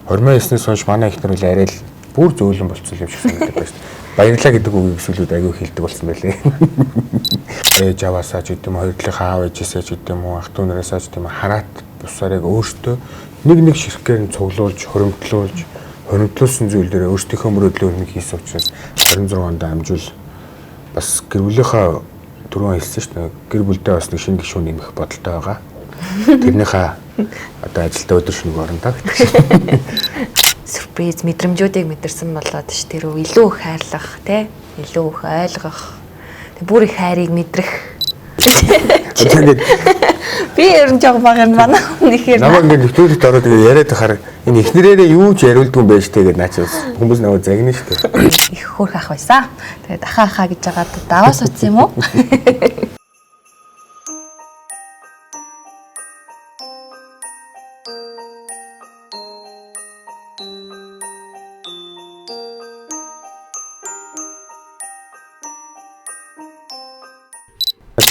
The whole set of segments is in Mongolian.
29-ээс хойш манай ихнэр үл арай л бүр зөөлөн болцсон юм шиг санагддаг байна шүү дээ. Баярлаа гэдэг үгийг сүлүүд аягүй хэлдэг болсон байлээ. Ээж аваасаа ч гэдэм хоёр талын аав ээжээсээ ч гэдэм үү ах トゥ нараасаа ч гэдэм хараат бусаар яг өөртөө нэг ширхгээр нь цуглуулж, хоримтлуулсан зүйл дээр өөртөөхөө мөрөөдлөө өрнөг хийсэн учраас 26 онд амжуул бас гэр бүлийнхаа түрүүн хэлсэн шүү дээ. Гэр бүлдээ бас нэг шинэ гишүүн нэмэх бодолтой байгаа. Тэрнийхээ одоо ажилдаа өдөр шөнөг орно та гэдэг. Сюрприз мэдрэмжүүдийг мэдэрсэн болоод ш тэр илүү их хайрлах тий илүү их ойлгох тэг бүр их хайрыг мэдрэх би ерөн жоо багын манай нэхэр намайг ингэ нэвтрүүлэгт ороод тэгээ яриад байхаар энэ ихнэрээрээ юу ч яриулдгүй юм байж тэгээд наач хүмүүс наваа загна шүү дээ их хөрх ах байсан тэгээд ахаа гэж жагаад даваас утсан юм уу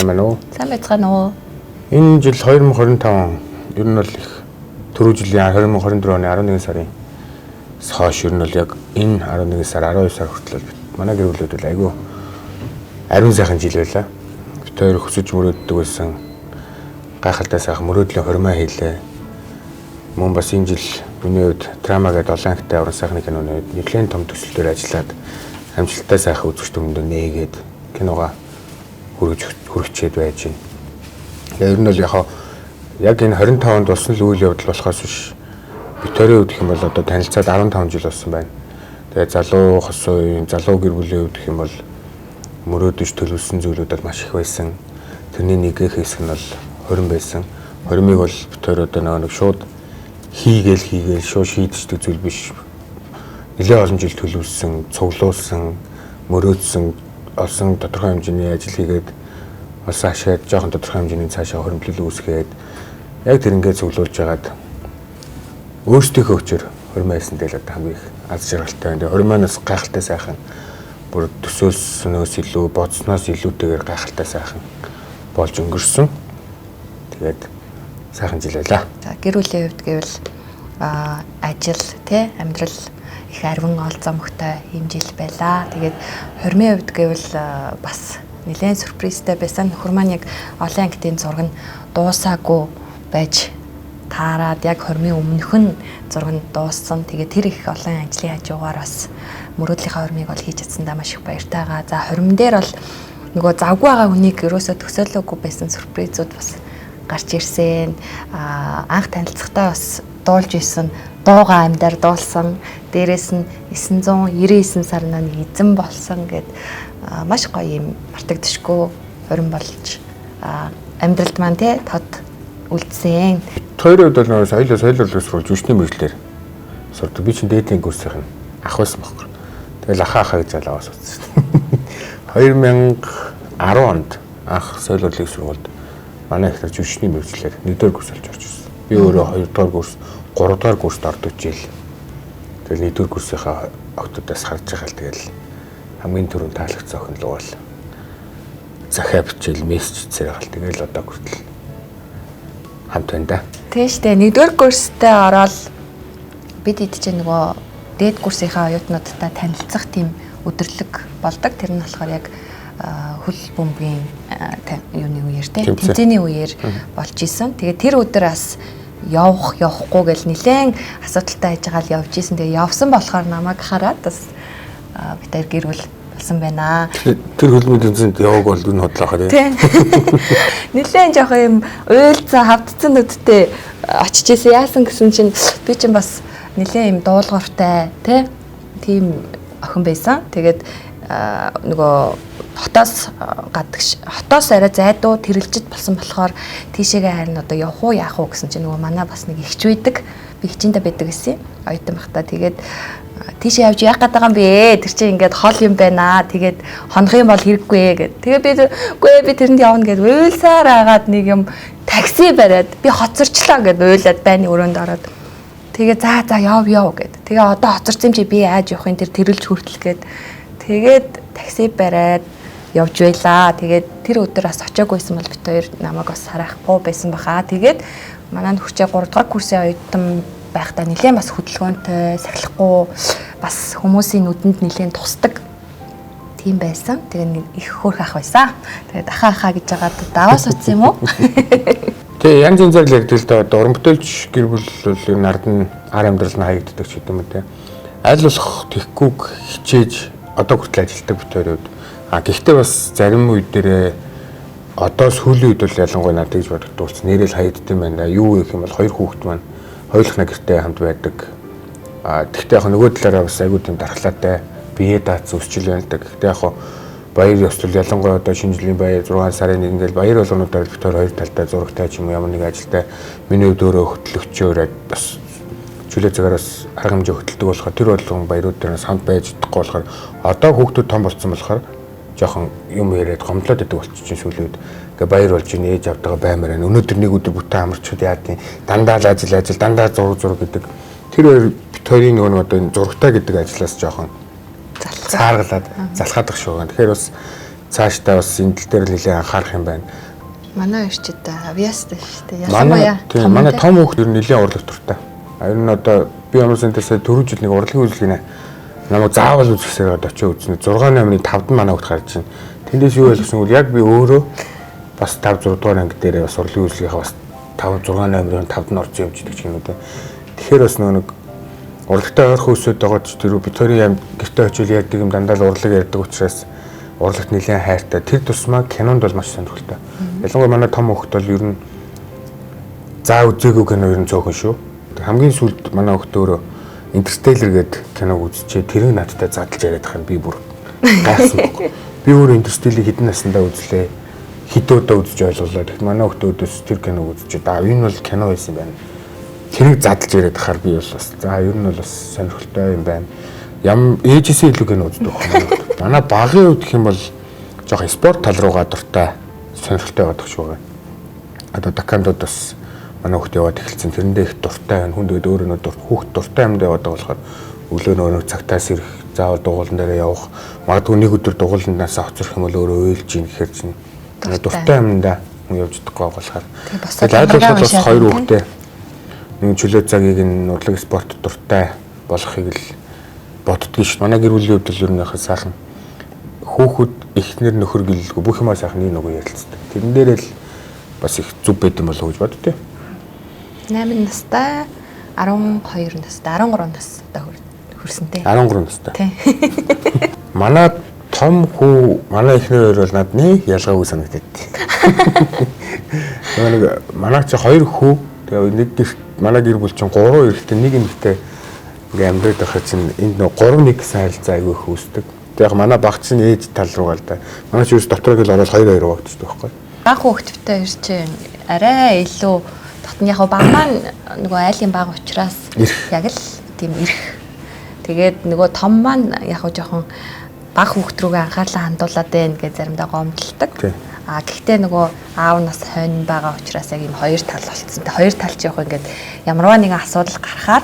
Сайн байцгаана уу? Энэ жил 2025 ер нь бол их түрүү жилийн 2024 оны 11 сарын хойш ер нь бол яг энэ 11 сар 12 сар хүртэл манай гэр бүлүүд бол айгүй ариун сайхан жил байлаа. Бид хоёр хөсөж мөрөөддөг байсан гайхалтай сайхан мөрөөдлийн хормоо хийлээ. Мөн бас энэ жил миний хувьд драма гэдэг олон ангитай уран сайхны киноны нэлээд том төсөлтөөр ажиллаад амжилттай сайхан үзэгч дүмдээ нээгээд киногоо хүрчээд байж байна. Ер нь бол яг энэ 25 онд болсон л үйл явдал болохоос биш. Бид хоёрын хувьд гэх юм бол одоо танилцаад 15 жил болсон байна. Тэгээд залуу хосоо үеийн залуу гэр бүлийн хувьд гэх юм бол мөрөөдөж төлөвлөсөн зүйлүүд бол маш их байсан. Тэрний нэг хэсэг нь бол хорин байсан. Хоримыг бол бид хоёр одоо нэг шууд хийгээл шууд шийдчихдэг зүйл биш. Нэлээд олон жил төлөвлөсөн, цуглуулсан, мөрөөдсөн олсон тодорхой хэмжээний ажил хийгээд олсон ашиад жоохон тодорхой хэмжээний цаашаа хөрөмтлөл үүсгээд яг тэр ингээд цуглуулж байгаад өөрсдийнхөө өчөр хормойсантэй л одоо хамгийн их аз жаргалтай байна. Хормойноос гайхалтай сайхан бүр төсөөлснөөс илүү бодсноос илүүтэйгээр гайхалтай сайхан болж өнгөрсөн. Тэгээд сайхан жил байлаа. За гэр бүлийн хувьд гэвэл ажил тий амьдрал их арвин олзоо мөхтэй хэмжил байлаа. Тэгээд хормын хувьд гэвэл бас нэлээд сюрпризтэй байсан. Нөхөр маань яг олон ангитын зураг нь дуусаагүй байж таарад яг хормын өмнөх нь зураг нь дууссан. Тэгээд тэр их олон ажлын хажуугаар бас мөрөөдлийнхаа хормыг бол хийж чадсандаа маш их баяртай байгаа. За хормон дээр бол нөгөө завгүй байгаа хүнийг ерөөсөө төсөөлөөгүй байсан сюрпризүүд бас гарч ирсэн. Анх танилцахтаа бас дуулж исэн дууга амьдаар дуулсан. Дээрээс нь 999 сарнаа нэг эзэн болсон гэд маш гоё юм мартагдшгүй хорин болж амьдралд маань тий тод үлдсэн. Хоёрын хувьд бол соёлоор сурвалж жүжигчний мэргэжлэр сурдаг. Би чинь дээдлийн курсынх нь ах байсан байхгүй. Тэгэл ахаа гэж залаавас үзсэн. 2010 онд анх соёл урлагийн сургуульд манай ихнэр жүжигчний мэргэжлэр 1-р курс олж орж ирсэн. Би өөрөө 2-р курс, 3-р курст ордог жил. Тэгэл 1-р курсынхаа октодоос харж байгаа л тэгэл хамгийн түрүүнд таалагдсан охин л уул. Захиа бичээл мессеж хийсээр гал тэгэл одоо хүртэл хамт байна да. Тийм шүү дээ. 1-р курстэй ороод бид хэд ч нөгөө дээд курсынхаа оюутнуудтай танилцах тийм өдөрлөг болдог. Тэр нь болохоор яг хөл бөмбөгийн юуны үеэр тэмцээний үеэр болж исэн. Тэгээд тэр өдөр бас явахгүй гэл нилээн асуудалтай байж байгаа л явж исэн. Тэгээ явсан болохоор намайг хараад бас бид хоёр гэр бүл болсон байна. Тэр хөлбөмбөгийн яваг бол энэ хотлоохоо тийм. Нилээн жоох юм уйлцсан хавдцсан нүдтэй очиж исэн. Яасан гэсэн чинь би чинь бас нилээн юм дуулууртай тийм охин байсан. Тэгээд нөгөө хотоос гадагш хотоос арай зайдуу тэрэлжид болсон болохоор тийшээгээ харин одоо явах уу яах уу гэсэн чинь нөгөө манай бас нэг ихч үйдэг би хичээндээ байдаг гэсэн оюутан бахта тэгээд тийшээ явж яах гээд байгаа юм бэ тэр чинь ингээд хол юм байна тэгээд хонох юм бол хэрэггүй гэд тэгээд би тэрэнд явна гэд уйлсаар агаад нэг юм такси бариад би хоцорчлаа гэд уйлаад байны өрөөнд ороод тэгээд за яв гэд тэгээ одоо хоцорсон юм чи би яаж явах юм тэр тэрэлж хүртэл гэд тэгээд такси бариад явж байлаа. Тэгээд тэр өдөр бас очиагүйсэн бол бид хоёр намайг бас харахгүй байсан баха. Тэгээд манай нөхчөө 3 дугаар курсын оюутан байхдаа нэлээд бас хөдөлгөөнтэй, сахилахгүй бас хүмүүсийн нүдэнд нэлээд тусдаг тийм байсан. Тэгээ их хөөрх ах байсан. Тэгээд ахаа гэж байгаа даваас утсан юм уу? Тэгээ янз янзаар л ярьдаг л да. Одоо уран бүтээлч гэр бүл бол энэ ард нь ар амьдрал нь хаягддаг ч гэдэг юм те. Аль болох тэгхгүйг хичээж одоо хүртэл ажилладаг бүтээрүүд. Гэхдээ бас зарим үед дээрээ одоо сүүлийн үед бол ялангуяа надад гэж боддог болсон. Нэрэл хаягддаг юм байна. Юу гэх юм бол хоёр хүүхэд маань хоёулахна гэртээ хамт байдаг. Тэгтээ яг нөгөө талаараа бас айгүй тийм дархлаатай бие дац өсчил байна л да. Гэхдээ яг баяр ёслол ялангуяа одоо шинэ жилийн баяр 6 сарын 1 ингээл баяр болгонуудаар битээр хоёр талтай зурагтай ч юм уу ямар нэг ажилтай миний хувьд өөрөө хөтлөгчөөр бас чөлөө цагаараас арга хэмжээ хөтэлдэг болохоор тэр болгон баярууд дээр самт байж чадахгүй болохоор одоо хүүхдүүд том болсон болохоор жоохон юм яриад гомдлоод идэг болчихсон сүүлийн үед. Ингээ баяр болж ийн ээж авдагаа баймаар байна. Өнөөдөр нэг өдөр бүтэн амарчуд яадیں۔ Дандаа л ажил дандаа зураг гэдэг. Тэр хоёр бит хоёрын нөгөө одоо энэ зурагтай гэдэг ажлаас жоохон цааргалаад залхаад их шүү. Тэгэхээр бас цаашдаа бас энэ тал дээр нэлээд анхаарах юм байна. Манай ирчид авьяастай шүү дээ. Ясан баяа. Тийм манай том хүүхд ер нь нэлээд урлаг туртай. Ер нь одоо би ямар сэнтэсээ 4 жил нэг урлагийн үзлэг нэ. Намайг заавал үзэхсээр одоо очиж үзнэ. 6-8-ны 5-д манай хүүхд гарч ийн. Тэндээс юу ойлгосон бол яг би өөрөө бас 5 6 дугаар анги дээрээ бас урлагийн үзлэгийнхаа бас 5 6-8-ын 5-д нь орж явж идэг ч юм уу те. Тэгэхээр бас нэг урлагтай ойрхон өсөд байгаа ч тэр бит хоёрын гэртээ очил ярьдаг юм дандаа л урлаг ярьдаг учраас урлагт нэлээд хайртай. Тэр тусмаа кинонд бол маш сонирхолтой. Ялангуяа манай том хүүхд бол ер нь заа үзээгүй кино ер нь цөөхөн шүү. Хамгийн сүүлд манай хүүхд өөрөө Интерстеллар гэдэг киног үзчихээ тэрийг надтай задлж яриад байгаа юм би бүр гайхсан баг. Би өөрөө Интерстелларыг хэдэн наснда үзлээ. Хэд удаа үзэж ойлголоо. Тэгэхдээ манай хүүхд өөдөөс тэр киног үзчихээ. Энэ бол кино байсан байна. Тэрийг задлж яриад ахаар би бол бас за ер нь бол бас сонирхолтой юм байна. Ээжээсээ илүү кино үздэг байна. Манай багын хувьд гэх юм бол жоохон спорт тал руугаа дуртай сонирхолтой байдаг шүү. Одоо докандууд бас манай хүүхд яваад эхэлсэн. Тэрэндээ их дуртай байна. Хүн тэгээд өөрөө хүүхд дуртай юмд яваад байгаа болохоор өглөө нөгөө цагтаас ирэх, заавал дугуулан дээр явах, магадгүй нэг өдөр дугуулнаас хоцрох юм бол өөрөө уйлж ийн гэхээр чинь дуртай юмдаа хүн явж чадахгүй болохоор. Тэгээд айлуулаад бас хоёр хүүхдээ нэг чөлөө цагийг нь урлаг спорт дуртай болгохыг л боддгоо шүү. Манай гэр бүлийн хувьд л ер нь яхаа сайхан хүүхэд эхнэр нөхөр гэлэлгүй бүх юмаа сайхан нэг нөгөө ярилцдаг. Тэрэн дээрээ л бас их зүв байд юм болов уу гэж боддөө. 8 настай, 12 настай, 13 настай хүрсэнтэй. 13 настай. Тий. Манай том хүү, манай эхнэр хоёр бол над нэг ялгаагүй санагдаад. Нэг манай чи 2 хүү, тэгээ нэг гэрт манай гэр бүл чинь 3 эрэгтэй, нэг эмэгтэй ингээм амьдраад байхад чинь энд нэг 3-1 сайралцаа айгүй их үүсдэг. Тэгээ яг манай багч чинь ээж тал руугаа л да. Манай чи юус дотроо л ороод 2-2 явагддаг байхгүй. Баг хүүхдтэй ер чинь арай илүү дотн яг баг маань нөгөө айлын баг учраас яг л тийм ирэх. Тэгээд нөгөө том маань яг жоохон баг хүүхд рүүгээ анхаарлаа хандуулад байна гэж заримдаа гомдлдог. Гэхдээ нөгөө аав нас хойно байгаа учраас яг юм хоёр тал болцсон. Хоёр талч явах ингээд ямарваа нэгэн асуудал гарахаар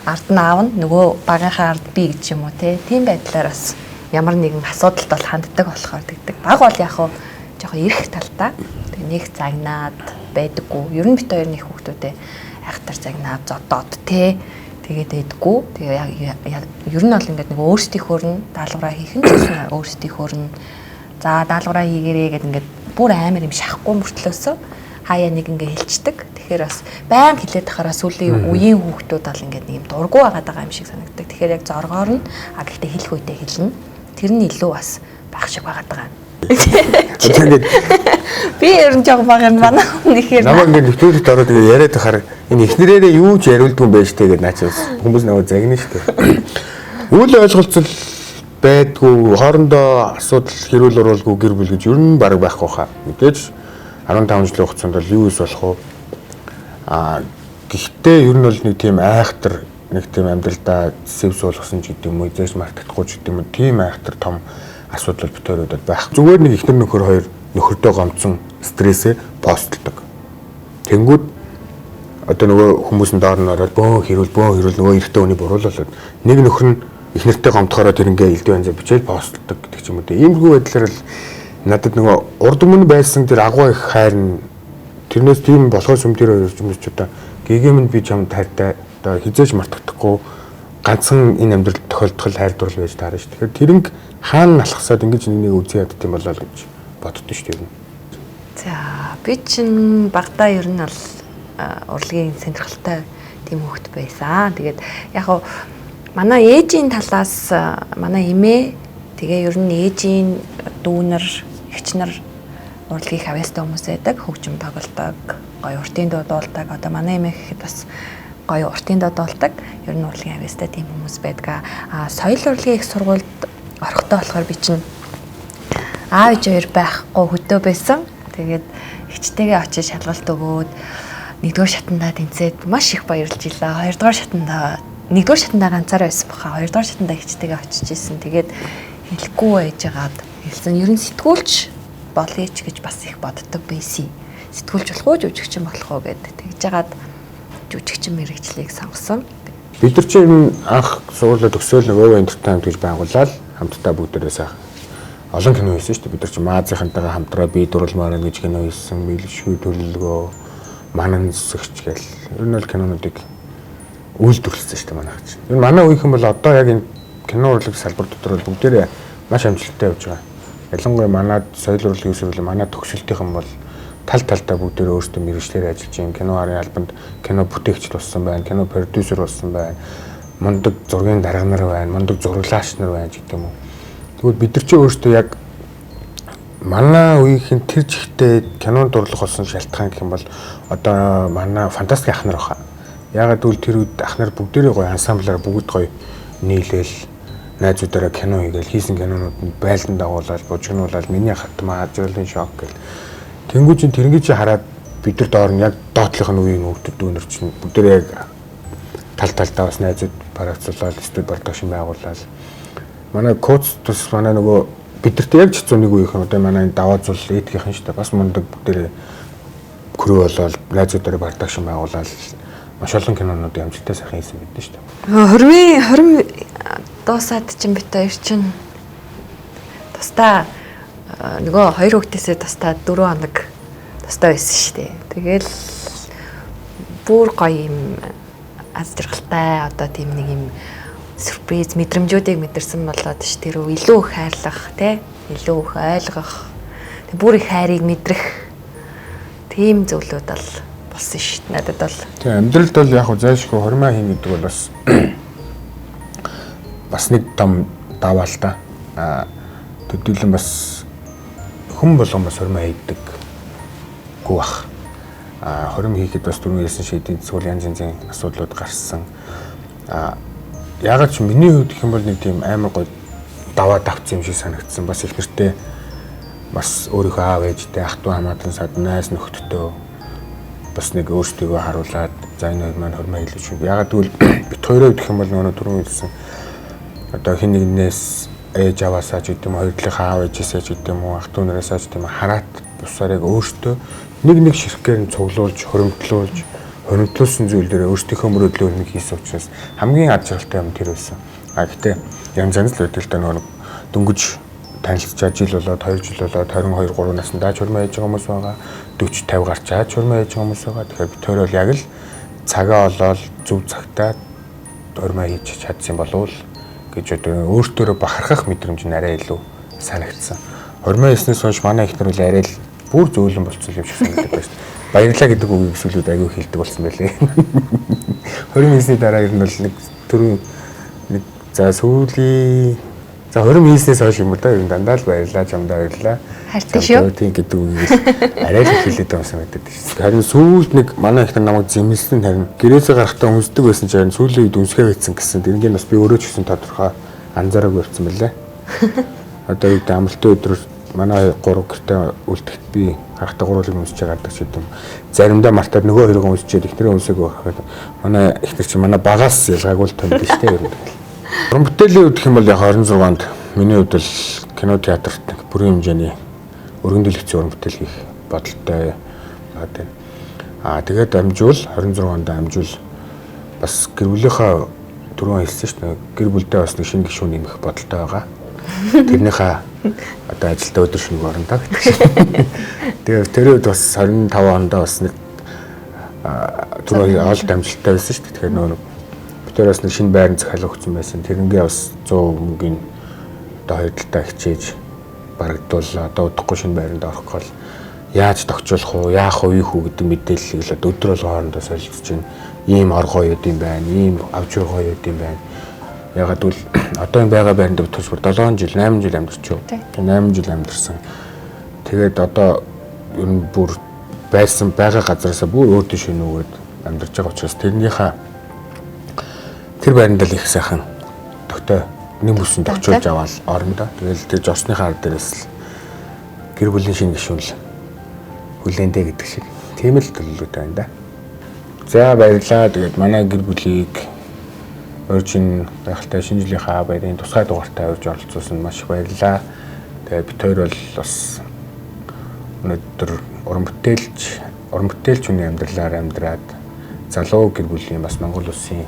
ард нь аав нь нөгөө багийнхаа ард би гэж юм уу тийм байдлаар бас ямар нэгэн асуудалд бол ханддаг болохоор тэгдэг. Баг бол яг хуу жоохон ирэх талдаа нэг загнаад байдаггүй. Ер нь бит хоёр нэг хүүхдүүдээ айхтар загнаад зодоод тэгээд байдаггүй. Тэгээ ер нь бол ингээд нэг өөрсдийнхөө нь даалгавраа хийх нь гэсэн өөрсдийнхөө нь за даалгавраа хийгэрээ гэдэг ингээд бүр амар юм шахахгүй мөртлөөсөө хаяа нэг ингээ хэлцдэг. Тэгэхээр бас баян хилээд тахаараа сүүлийн үеийн хүүхдүүд бол ингээд нэг юм дургу байгаа юм шиг санагддаг. Тэгэхээр яг зоргоор нь гэхдээ хэлэх үедээ хэлнэ. Тэр нь илүү бас байх шиг байгаа. Би ер нь жоо баг юм байна. Нэхэр. Намайг ингээд нэвтрүүлэгт ороод тэгээ яриад тахаар энэ эхнэрээрээ юу ч яриулдгүй юм байж тээ гэж наач хүмүүс наваа загна шүү дээ. Үйл ойлголцол байдгүй хоорондоо асуудал хэрүүл оруулгүй гэр бүл гэж ер нь баг байхгүй хаа. Мэдээж 15 жилийн хугацаанд бол юу ус болох вэ? Гэхдээ ер нь бол нэг тийм айхтар нэг тийм амьдралдаа сэвс болгосон ч гэдэг юм уу, зэс мартахгүй ч гэдэг юм уу, тийм айхтар том асуудал битүүрүүдэд байх. Зүгээр нэг ихнэр нөхөр хоёр нөхөртөө гомцсон стрессээ постлдог. Тэнгүүд одоо нөгөө хүмүүс нь доор нь ороод бөө хэрүүл нөгөө эртөө үний буруулаад нэг нөхөр нь ихнэртэй гомдохороо тэр ингээ элдв анзаа бичээд постлдог гэдэг ч юм уу. Иймэрхүү байдлаар л надад нөгөө урд өмнө байсан тэр агуу их хайр нь тэрнээс тийм болохоос юм тэр хоёр хүмүүсчудаа гэгээмэнд би чамд хайртай одоо хизээж мартагдахгүй ганцхан энэ амьдрал тохиолдол хайр дурлал байж таарна шүү. Тэгэхээр тэрнг хаана алхасаад ингэж нэг үзий яддаг юм болоо л гэж боддоо шүү дээ. За би чинь багтаа ер нь бол урлагийн сонирхолтой тийм хүүхэд байсан. Тэгээд яг хав манай ээжийн талаас манай эмээ тэгээ ер нь ээжийн дүүнэр эгчнэр урлагийг хавьяастай хүмүүс байдаг, хөгжим тоглодог, гоё уртын дуу дуулдаг. Одоо манай эмээ гэхэд бас гоё уртын дуу дуулдаг. Ер нь урлагийн хавьяастай тийм хүмүүс байдаг. Соёл урлагийн их сургуульд орохдоо болохоор би чинь аав ээж хоёр байхгүй хөдөө байсан. Тэгээд эгчтэйгээ очиж шалгалт өгөөд нэгдүгээр шатандаа тэнцээд маш их баярлж илаа. Хоёрдугаар шатандаа нэгдүгээр шатандаа ганцаараа байсан баха. Хоёрдугаар шатандаа эгчтэйгээ очиж исэн. Тэгээд хэлэхгүй байжгаад хэлсэн. Ер нь сэтгүүлч болъё ч гэж бас их боддог байсан. Сэтгүүлч болох уу, жүжигчин болох уу гэд тэгж жагаад жүжигчин мэрэгчлийг сонгосон. Бид нар чинь анх сургуулиуд төгсөөл нөгөө энтертеймент гэж байгуулаад хамтдаа бүгдээрээ сайхан олон кино хийсэн шүү дээ. Бид нар чинь маазынхантайгаа хамтраа бие дурлмаар гэж кино хийсэн, мэлшгүй төлөлгөө, манан зүсгч гэл. Ер нь бол кинонуудыг үйлдвэрлэсэн шүү дээ манайх чинь. Ер нь манай үеийнхэн бол одоо яг энэ кино урлаг салбар дотор бүгдээрээ маш амжилттай явж байгаа. Ялангуяа манай соёл урлагийн өсвөл манай төгсөлтийнхэн бол тал талдаа бүгдээрээ өөрсдөө мэргэжлэр ажиллаж байна. Кино арын албанд кино бүтээгчд болсон байна, кино продюсер болсон байна. Мундаг зургийн дарга нар байна, мундаг зураглаач нар байна гэдэг юм уу. Тэгвэл бид нар ч өөрсдөө яг манай үеийнхэн тэр жигтэй кинонд дурлах болсон шалтгаан гэх юм бол одоо манай фантастик ах нар баха. Ягаад гэвэл тэр үед ах нар бүгдээрээ гоё ансамблаар бүгд гоё нийлээл найзуудаараа кино хийгээл хийсэн кинонууд нь байлдан дагуулаад бужигнуулаад миний хатмаа ажиглын шок гэл. Тэнгүү чин тэрнгээ чи хараад бид нар доор нь яг доотлох нь үеийн хүүхдүүд дүүнер чинь бүгдээрээ яг тал талдаа бас найзууд парацуулаад студ продакшн байгуулаад манай коуч тус манай нөгөө бидэрт яг ч 101 үеийнхэн одоо манай даваа зул эдгийнхэн шүү дээ бас мундаг бүгдээрээ крүү болоод найзуудаараа продакшн байгуулаад маш олон кинонууд амжилттай сайхан хийсэн байдаг шүү дээ. 20 дуусаад чинь бит хоёр чинь тустаа нөгөө хоёр хүүхдээсээ тустаа 4 хоног тустаа байсан шүү дээ. Тэгэл бүр гоё юм аз жаргалтай одоо тийм нэг юм сюрприз мэдрэмжүүдийг мэдэрсэн болоод ш тэр илүү их хайрлах тий илүү их ойлгох тэг бүр их хайрыг мэдрэх тийм зүйлүүд бол болсон ш надад бол. Тэг амьдралд бол яг зайлшгүй хормоо хийн гэдэг бол бас нэг том даваа л та. Төдийлөн бас хүн болгон бас хормоо хийдэг гоо бах. Хором хийхэд бас түрүүнээс шийдийн зүйл янз янзын асуудлууд гарсан. Ягаад ч миний хувьд гэх юм бол нэг тийм амар гоё даваа давцсан юм шиг санагдсан. Бас их нэртэй бас өөрийнхөө аав ээжтэй ах トゥ хамаатан сад найз нөхдөдөө бас нэг өөрсдийгөө харуулад за энэ хоёр маань хормоо хийлээ шүү. Ягаад гэвэл бит хоёроо гэх юм бол нөгөө түрүүн хэлсэн одоо хин нэгнээс ээж аваасаа ч гэдэм хоёр талынхаа аав ээжээсээ ч гэдэм үү ах トゥ нараасаа ч гэдэм хараат бусаар яг өөртөө нэг ширхгээр нь цуглуулж хоримтлуулсан зүйл дээр өөртөөхөө мөрөөдлөөр нэг хийсэн учраас хамгийн ад жаргалтай юм тэр байсан. Гэхдээ янз янз л байдаг л да нөгөө дөнгөж танилцчаа жил болоод 2 жил болоод 22 3 наснда чурмаа хийж байгаа хүмүүс байгаа. 40 50 гарчаа чурмаа хийж байгаа хүмүүс байгаа. Тэгэхээр бид хоёр бол яг л цагаа олоод зөв цагтаа хормоо хийж чадсан болов гэж одоо өөртөө бахархах мэдрэмж нь арай илүү санагдсан. Хормоо хийснээс хойш манай ихнэр бол арай л бүр зөөлөн болцсон юм шиг санагддаг байна шүү дээ. Баярлалаа гэдэг үгийг сүлүүд аягүй хэлдэг болсон байлээ. 20 минутын дараа ер нь бол нэг түрүү нэг за сүүлийн за 20 минутээс хойш юм да ер нь дандаа л баярлалаа чамдаа баярлалаа. Хайртай шүү. Тийм гэдэг үгээс арай л хэлээд байгаа санагддаг шүү. Харин сүүлд нэг манай ихнэр намайг зэмлсэн харин гэрээсээ гарахтаа үнсдэг байсан чинь сүүлийн үед үнсгээ байцсан гэсэн. Тэрнгийн бас би өөрөө ч гэсэн тодорхой анзаараагүй болсон байлээ. Одоо үед амралтын өдрөөр манай 3 гэртээ үлдэхт би харахтаа гурвуулыг үнсэж байгаа ч гэдэм. Заримдаа мартаад нөгөө хоёрыг үнсчээд ихнэрээ үнсээгөө харахад манай ихнэр чинь манай багаас ялгаагүй л томд шүү дээ. Уран бүтээлийн үед гэх юм бол яг 26-нд миний хувьд бол кино театрт бүрийн хэмжээний өргөн дэлгэцийн уран бүтээл хийх бодолтой байна. Тэгээд амжуул 26-нд амжуул бас гэр бүлийнхаа түрүүн хэлсэн шүү дээ. Гэр бүлдээ бас нэг шинэ гишүүн нэмэх бодолтой байгаа. Тэрнийхээ одоо ажилдаа өдөр шөнөг орно та гэдэг. Тэгээд тэр үед бас 25 онд бас нэг түрүү олд амжилттай байсан шүү дээ. Тэгэхээр нөгөө Тэр бас нэг шинэ байрны захиалга өгсөн байсан. Тэрнгээ бас 100 мөнгөний одоо хоёр талдаа хичээж барагдвал одоо удахгүй шинэ байранд орох гол яаж тогтчлох уу, яах уу гэдэг мэдээллийг л одоо өдөр болго хоорондоо солилцож байна. Ийм оргоо юу юм байна, ийм авч ургоо юу юм байна. Ягаад гэвэл одоо энэ байгаа байранд тус бүр 7 жил, 8 жил амьдарч юу. 8 жил амьдарсан. Тэгээд одоо ер нь бүр байсан байгаа газараасаа бүр өөр тийш нүгээд амьдарч байгаа учраас тэрнийхээ тэр байранд л их сайхан тогтой нэг бүсэн тогтчулж аваад орондоо. Тэгэл тэр жосныхаа ар дээрээс л гэр бүлийн шинэ гишүүн л хүлэндэ гэдэг шиг. Тийм л төлөвлөлттэй байна да. За баярлалаа. Тэгээд манай гэр бүлийг өржин гайхалтай шинэ жилийнхаа баярын тусгай дугаартай урьж оролцуулсан маш их баярлалаа. Тэгээд бид хоёр бол бас өнөөдөр уран бүтээлч хүний амьдралаар амьдраад залуу гэр бүлийн бас Монгол улсын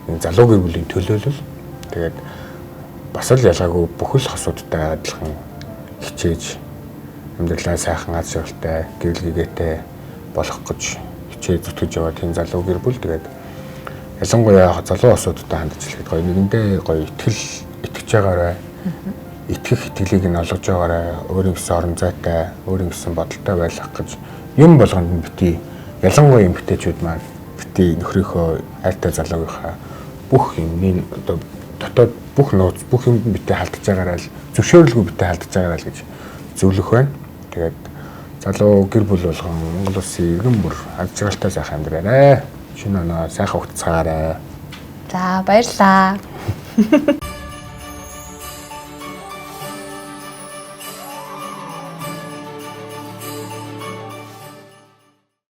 залуу гэр бүлийн төлөөлөл тэгээд бас л ялгаагүй бүхэл асуудалтай адилхан хичээж амьдралаа сайхан аз жаргалтай гэрэл гээтэй болох гэж хичээж зүтгэж яваад тийм залуу гэр бүл тэгээд ялангуяа залуу асуудалтай хандж хэлэхэд гоё нэгэндээ гоё итгэж байгаарай. Итгэх итгэлийг нь олгож байгаарай. Өөрийн гэсэн орон зайтай, өөрийн гэсэн бодолтой байх гэж юм болгонд бити ялангуяа эмэгтэйчүүд маань бити нөхрийнхөө хайртай залуугийнхаа бүх юмний одоо дотоод бүх нууц бүх юм бити халдж байгаарай л зөвшөөрлгүй бити халдж байгаарай л гэж зөвлөх байна. Тэгээд залуу гэр бүл болгон Монгол улсын иргэн бүр аз жаргалтай сайхан амьдраарай. Шинэ оноо сайхан ухтцгаарай. За баярлалаа.